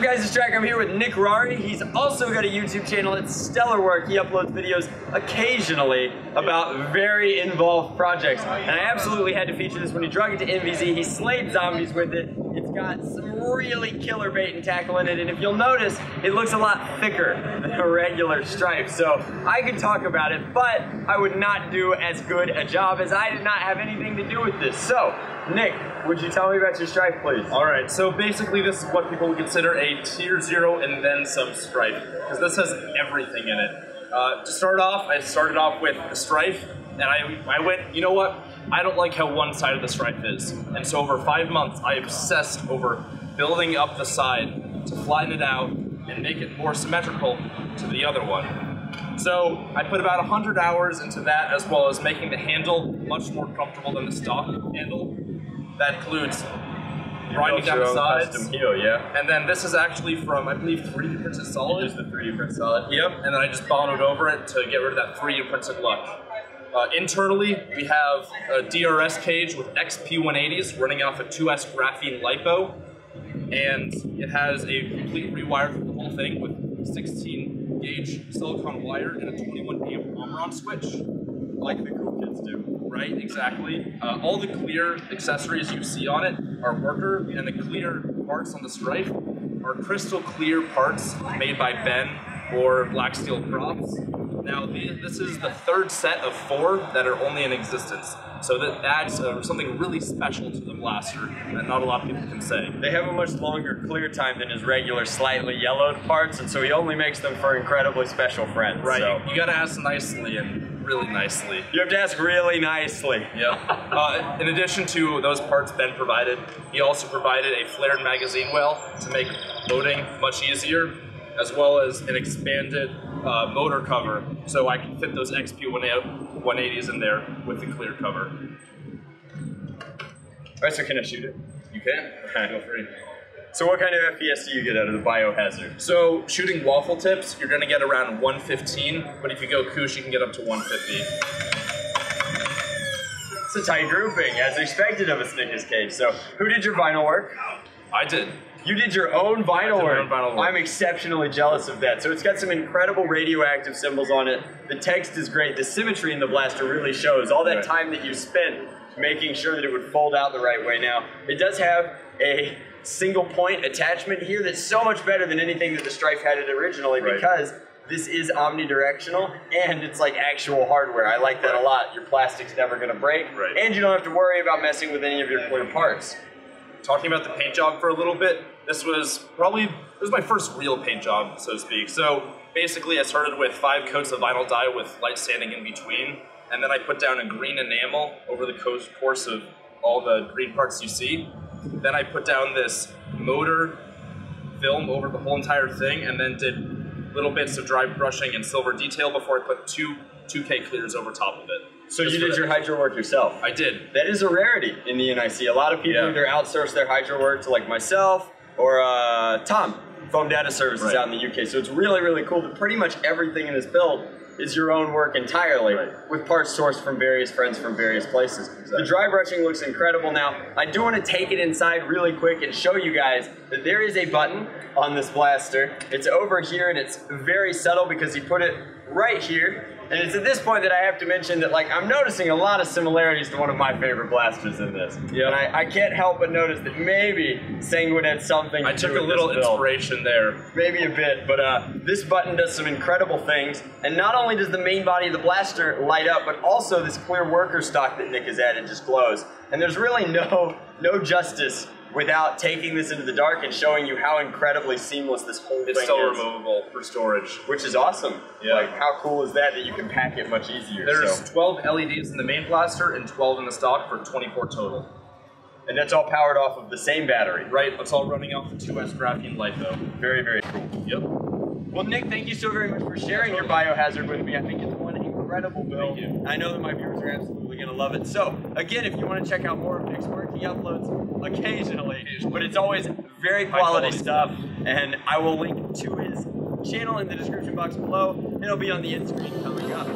up, guys? It's Drac. I'm here with Nickrarri. He's also got a YouTube channel. It's stellar work. He uploads videos occasionally about very involved projects. And I absolutely had to feature this when he drug it to MVZ. He slayed zombies with it. It's got some really killer bait and tackle in it. And if you'll notice, it looks a lot thicker than a regular stripe. So I could talk about it, but I would not do as good a job as I did not have anything to do with this. So, Nick, would you tell me about your stripe, please? Alright, so basically this is what people would consider a tier 0 and then some stripe, because this has everything in it. To start off, I started off with the stripe, and I went, you know what? I don't like how one side of the stripe is. And so over 5 months, I obsessed over building up the side to flatten it out and make it more symmetrical to the other one. So I put about 100 hours into that, as well as making the handle much more comfortable than the stock handle. That includes grinding down the sides. Custom heel, yeah. And then this is actually from, I believe, 3D printed solid. Just the 3D printed solid. Yep. And then I just bonded over it to get rid of that 3D printed look. Internally, we have a DRS cage with XP180s running off a 2S graphene lipo. And it has a complete rewire for the whole thing with 16 gauge silicon wire and a 21 amp Omron switch. Like the cool kids do. Right, exactly. All the clear accessories you see on it are worker, and the clear parts on the stripe are crystal clear parts made by Ben or Black Steel Props. Now, this is the third set of 4 that are only in existence. So that adds something really special to the blaster that not a lot of people can say. They have a much longer clear time than his regular slightly yellowed parts, and so he only makes them for incredibly special friends. Right, so. You gotta ask nicely and really nicely. You have to ask really nicely. Yep. In addition to those parts Ben provided, he also provided a flared magazine well to make loading much easier, as well as an expanded motor cover, so I can fit those XP180s in there with the clear cover. Alright, so can I shoot it? You can. Feel free. So what kind of FPS do you get out of the BioHazard? So shooting waffle tips, you're gonna get around 115, but if you go koosh, you can get up to 150. It's a tight grouping, as expected of a Snickers cage. So who did your vinyl work? I did. You did your own vinyl work. I'm exceptionally jealous of that. So it's got some incredible radioactive symbols on it. The text is great. The symmetry in the blaster really shows. All that time that you spent making sure that it would fold out the right way. Now, it does have a single point attachment here that's so much better than anything that the Strife had it originally because this is omnidirectional and it's like actual hardware. I like that a lot. Your plastic's never gonna break and you don't have to worry about messing with any of your clear parts. Talking about the paint job for a little bit, this was my first real paint job, so to speak. So basically I started with 5 coats of vinyl dye with light sanding in between, and then I put down a green enamel over the course of all the green parts you see. Then I put down this motor film over the whole entire thing, and then did little bits of dry brushing and silver detail before I put 2K clears over top of it. So you did your hydro work yourself? I did. That is a rarity in the NIC. A lot of people either outsource their hydro work to like myself or Tom, Foam Data Services out in the UK. So it's really, really cool that pretty much everything in this build is your own work entirely with parts sourced from various friends from various places. The dry brushing looks incredible. Now, I do want to take it inside really quick and show you guys that there is a button on this blaster. It's over here and it's very subtle because he put it right here. And it's at this point that I have to mention that, like, I'm noticing a lot of similarities to one of my favorite blasters in this. And I can't help but notice that maybe Sanguine had something to do with this build. I took a little inspiration there. Maybe a bit, but this button does some incredible things. And not only does the main body of the blaster light up, but also this clear worker stock that Nick has added just glows. And there's really no justice without taking this into the dark and showing you how incredibly seamless this whole thing is. It's still removable for storage. Which is awesome. Like, how cool is that you can pack it much easier? There's 12 LEDs in the main blaster and 12 in the stock for 24 total. And that's all powered off of the same battery. Right, it's all running off the 2S graphene lipo. Very, very cool. Yep. Well, Nick, thank you so very much for sharing your BioHazard with me. I think it's one incredible build. Thank you. I know that my viewers are absolutely going to love it. So, again, if you want to check out more of Nick's work, he uploads occasionally, but it's always very quality stuff. And I will link to his channel in the description box below. It'll be on the end screen coming up.